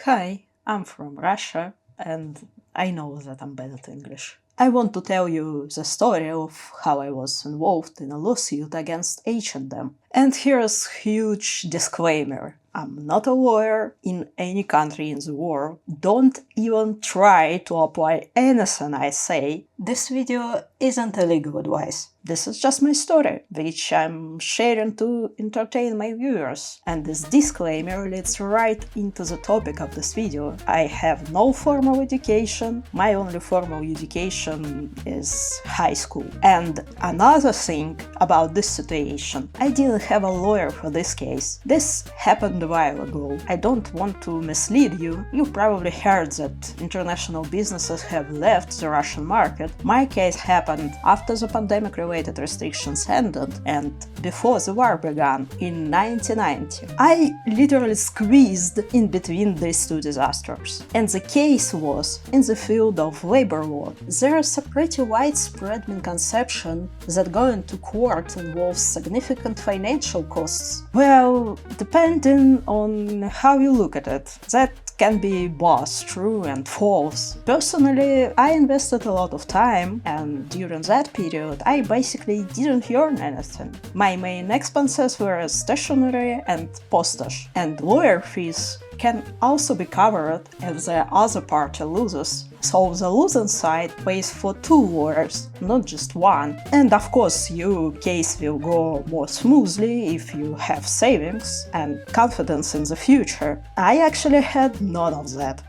Hi, I'm from Russia, and I know that I'm bad at English. I want to tell you the story of how I was involved in a lawsuit against H&M. And here's a huge disclaimer. I'm not a lawyer in any country in the world. Don't even try to apply anything I say. This video isn't a legal advice. This is just my story, which I'm sharing to entertain my viewers. And this disclaimer leads right into the topic of this video. I have no formal education. My only formal education is high school. And another thing about this situation, I didn't have a lawyer for this case. This happened a while ago. I don't want to mislead you. You probably heard that international businesses have left the Russian market. My case happened after the pandemic-related restrictions ended and before the war began in 1990. I literally squeezed in between these two disasters. And the case was in the field of labor law. There's a pretty widespread misconception that going to court involves significant financial costs. Well, depending on how you look at it, that can be both true and false. Personally, I invested a lot of time, and during that period I basically didn't earn anything. My main expenses were stationery and postage, and lawyer fees can also be covered if the other party loses. So the losing side pays for two lawyers, not just one. And of course, your case will go more smoothly if you have savings and confidence in the future. I actually had none of that.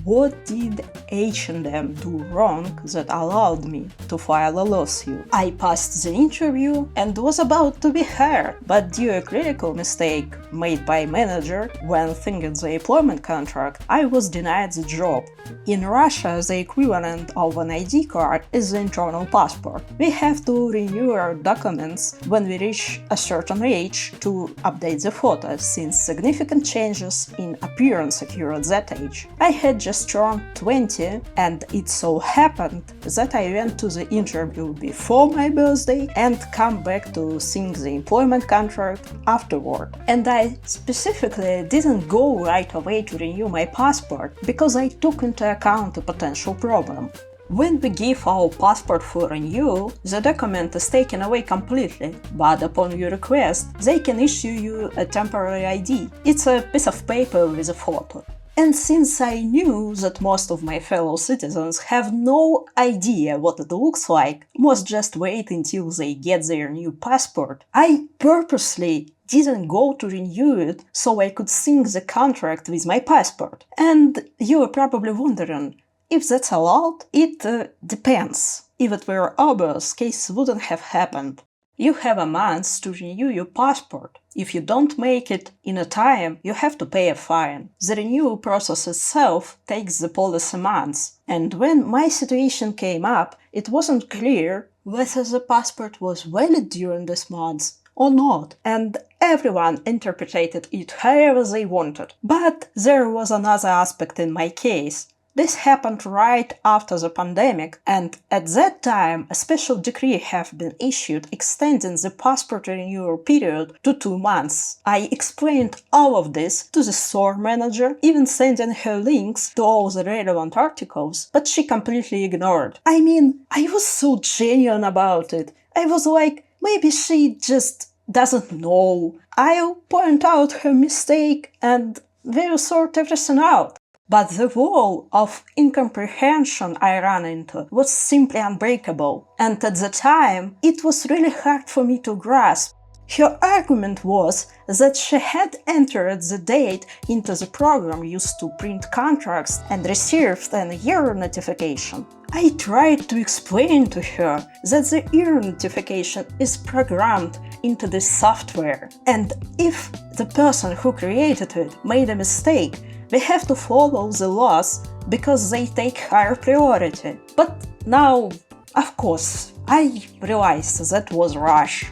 What did H&M do wrong that allowed me to file a lawsuit? I passed the interview and was about to be hired, but due to a critical mistake made by manager when thinking the employment contract, I was denied the job. In Russia, the equivalent of an ID card is the internal passport. We have to renew our documents when we reach a certain age to update the photos, since significant changes in appearance occur at that age. I had just turned 20, and it so happened that I went to the interview before my birthday and come back to sign the employment contract afterward. And I specifically didn't go right away to renew my passport because I took into account a potential problem. When we give our passport for renewal, the document is taken away completely, but upon your request, they can issue you a temporary ID. It's a piece of paper with a photo. And since I knew that most of my fellow citizens have no idea what it looks like, must just wait until they get their new passport, I purposely didn't go to renew it so I could sign the contract with my passport. And you are probably wondering, if that's allowed? It depends. If it were obvious, case wouldn't have happened. You have a month to renew your passport. If you don't make it in a time, you have to pay a fine. The renewal process itself takes the policy months. And when my situation came up, it wasn't clear whether the passport was valid during this month or not, and everyone interpreted it however they wanted. But there was another aspect in my case. This happened right after the pandemic, and at that time a special decree have been issued extending the passport renewal period to 2 months. I explained all of this to the store manager, even sending her links to all the relevant articles, but she completely ignored. I mean, I was so genuine about it. I was like, maybe she just doesn't know. I'll point out her mistake and we'll sort everything out. But the wall of incomprehension I ran into was simply unbreakable, and at the time it was really hard for me to grasp. Her argument was that she had entered the date into the program used to print contracts and received an error notification. I tried to explain to her that the error notification is programmed into this software, and if the person who created it made a mistake, we have to follow the laws because they take higher priority. But now, of course, I realized that was rush.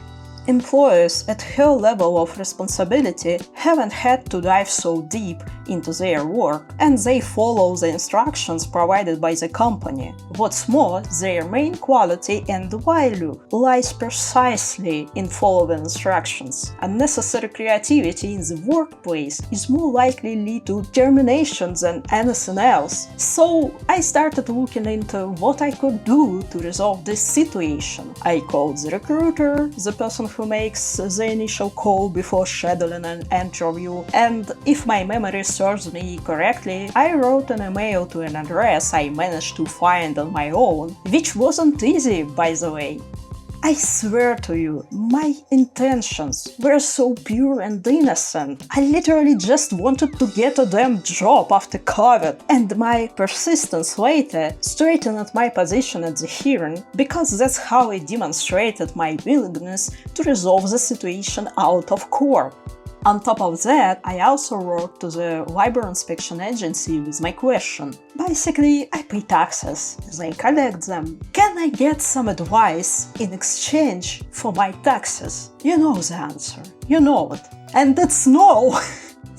employees at her level of responsibility haven't had to dive so deep into their work, and they follow the instructions provided by the company. What's more, their main quality and value lies precisely in following instructions. Unnecessary creativity in the workplace is more likely to lead to termination than anything else. So I started looking into what I could do to resolve this situation. I called the recruiter, the person who makes the initial call before scheduling an interview, and if my memory serves me correctly, I wrote an email to an address I managed to find on my own, which wasn't easy, by the way. I swear to you, my intentions were so pure and innocent. I literally just wanted to get a damn job after COVID, and my persistence later straightened my position at the hearing, because that's how I demonstrated my willingness to resolve the situation out of court. On top of that, I also wrote to the labor inspection agency with my question. Basically, I pay taxes, they collect them. Can I get some advice in exchange for my taxes? You know the answer, you know it. And it's no!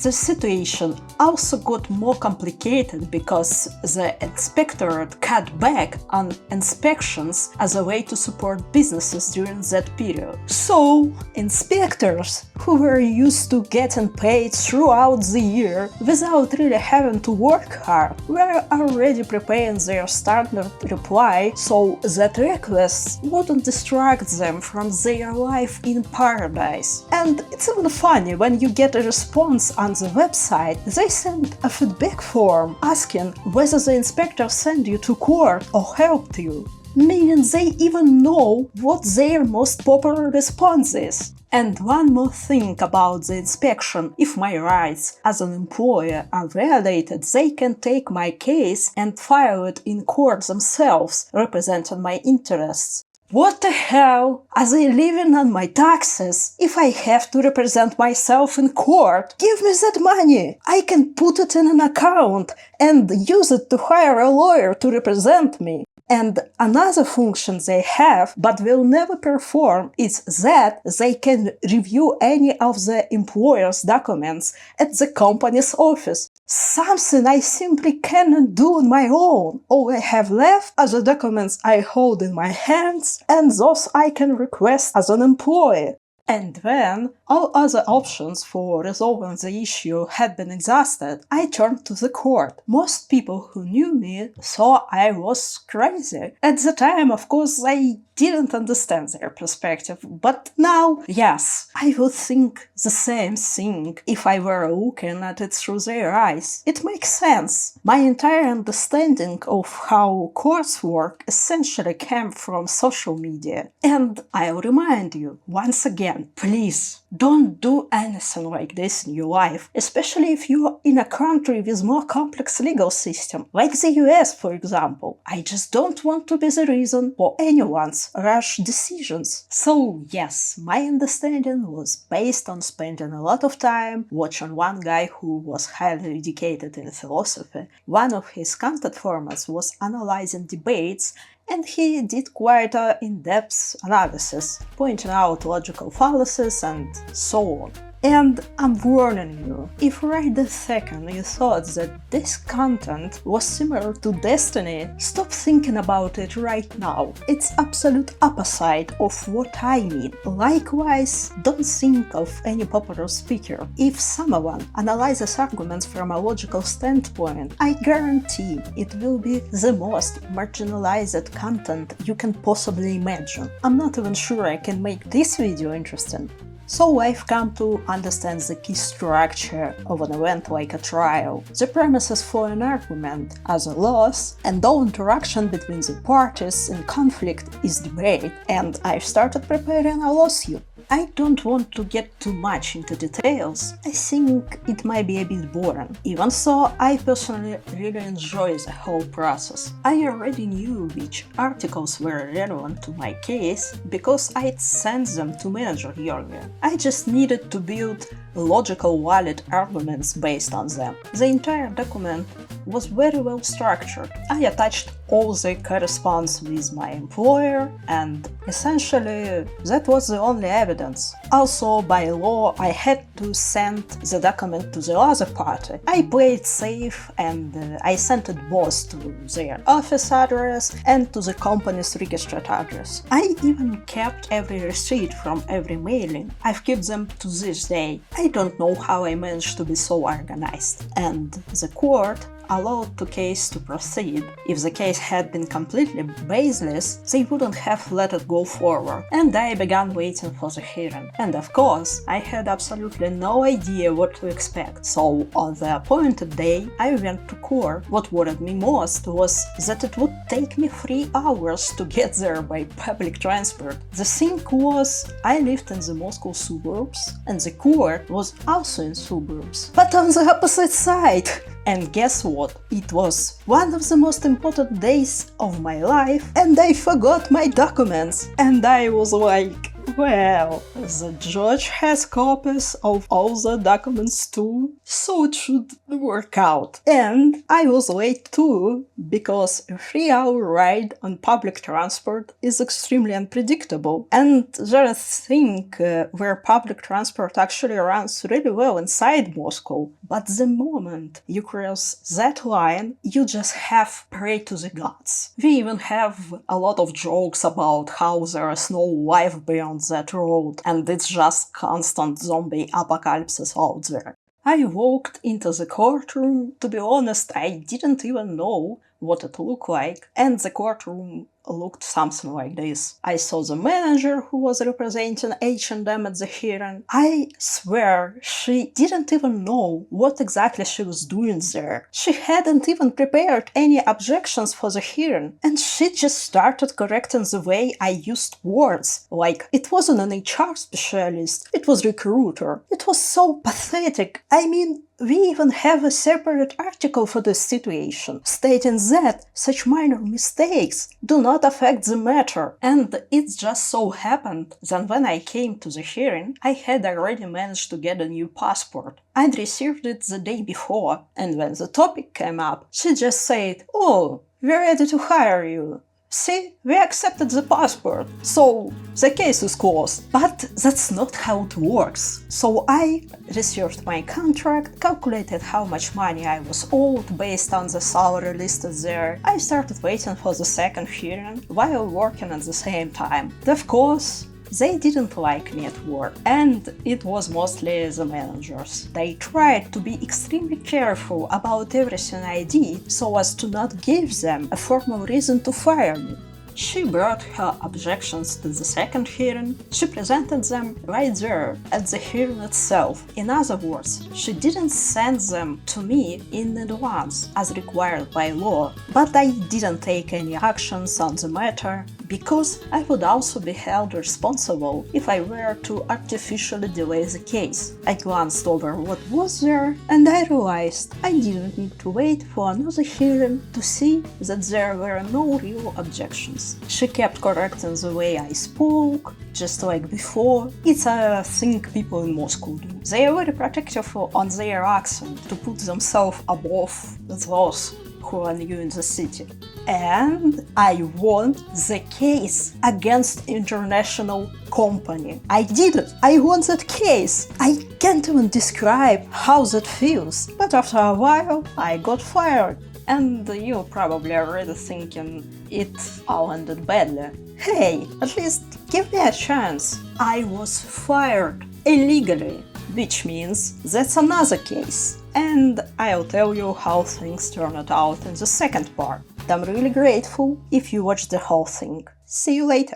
The situation also got more complicated because the inspectorate cut back on inspections as a way to support businesses during that period. So, inspectors, who were used to getting paid throughout the year without really having to work hard, were already preparing their standard reply so that requests wouldn't distract them from their life in paradise. And it's even funny when you get a response on the website, they send a feedback form asking whether the inspector sent you to court or helped you, meaning they even know what their most popular response is. And one more thing about the inspection: if my rights as an employer are violated, they can take my case and file it in court themselves, representing my interests. What the hell? Are they living on my taxes? If I have to represent myself in court, give me that money! I can put it in an account and use it to hire a lawyer to represent me. And another function they have, but will never perform, is that they can review any of the employer's documents at the company's office. Something I simply cannot do on my own. All I have left are the documents I hold in my hands, and those I can request as an employee. And when all other options for resolving the issue had been exhausted, I turned to the court. Most people who knew me thought I was crazy. At the time, of course, I didn't understand their perspective, but now, yes, I would think the same thing if I were looking at it through their eyes. It makes sense. My entire understanding of how courts work essentially came from social media. And I'll remind you, once again, please, don't do anything like this in your life, especially if you're in a country with more complex legal system, like the US, for example. I just don't want to be the reason for anyone's rash decisions. So yes, my understanding was based on spending a lot of time watching one guy who was highly educated in philosophy. One of his content formats was analyzing debates, and he did quite an in-depth analysis, pointing out logical fallacies and so on. And I'm warning you, if right this second you thought that this content was similar to Destiny, stop thinking about it right now. It's absolute opposite of what I mean. Likewise, don't think of any popular speaker. If someone analyzes arguments from a logical standpoint, I guarantee it will be the most marginalized content you can possibly imagine. I'm not even sure I can make this video interesting. So I've come to understand the key structure of an event like a trial. The premises for an argument are the laws, and all interaction between the parties in conflict is debate, and I've started preparing a lawsuit. I don't want to get too much into details. I think it might be a bit boring. Even so, I personally really enjoy the whole process. I already knew which articles were relevant to my case because I'd sent them to manager earlier. I just needed to build logical valid arguments based on them. The entire document was very well structured. I attached all the correspondence with my employer, and essentially that was the only evidence. Also, by law, I had to send the document to the other party. I played safe and I sent it both to their office address and to the company's registered address. I even kept every receipt from every mailing. I've kept them to this day. I don't know how I managed to be so organized. And the court allowed the case to proceed. If the case had been completely baseless, they wouldn't have let it go forward, and I began waiting for the hearing. And of course, I had absolutely no idea what to expect, so on the appointed day, I went to court. What worried me most was that it would take me 3 hours to get there by public transport. The thing was, I lived in the Moscow suburbs, and the court was also in suburbs, but on the opposite side. And guess what? It was one of the most important days of my life, and I forgot my documents. And I was like, well, the judge has copies of all the documents too, so it should work out. And I was late too, because a 3-hour ride on public transport is extremely unpredictable. And there's a thing where public transport actually runs really well inside Moscow, but the moment you cross that line, you just have pray to the gods. We even have a lot of jokes about how there is no life beyond that road, and it's just constant zombie apocalypse out there. I walked into the courtroom. To be honest, I didn't even know what it looked like, and the courtroom looked something like this. I saw the manager who was representing H&M at the hearing. I swear she didn't even know what exactly she was doing there. She hadn't even prepared any objections for the hearing, and she just started correcting the way I used words. Like, it wasn't an HR specialist, it was recruiter. It was so pathetic. I mean, we even have a separate article for this situation, stating that such minor mistakes do not affect the matter. And it just so happened that when I came to the hearing, I had already managed to get a new passport. I'd received it the day before, and when the topic came up, she just said, "Oh, we're ready to hire you. See, we accepted the passport, so the case is closed." But that's not how it works. So I researched my contract, calculated how much money I was owed based on the salary listed there. I started waiting for the second hearing while working at the same time. Of course, they didn't like me at work, and it was mostly the managers. They tried to be extremely careful about everything I did so as to not give them a formal reason to fire me. She brought her objections to the second hearing. She presented them right there at the hearing itself. In other words, she didn't send them to me in advance as required by law, but I didn't take any actions on the matter because I would also be held responsible if I were to artificially delay the case. I glanced over what was there and I realized I didn't need to wait for another hearing to see that there were no real objections. She kept correcting the way I spoke, just like before. It's a thing people in Moscow do. They are very protective on their accent to put themselves above those who are new in the city. And I won the case against international company. I did it! I won that case! I can't even describe how that feels. But after a while, I got fired. And you're probably already thinking it all ended badly. Hey, at least give me a chance. I was fired illegally, which means that's another case. And I'll tell you how things turned out in the second part. I'm really grateful if you watched the whole thing. See you later.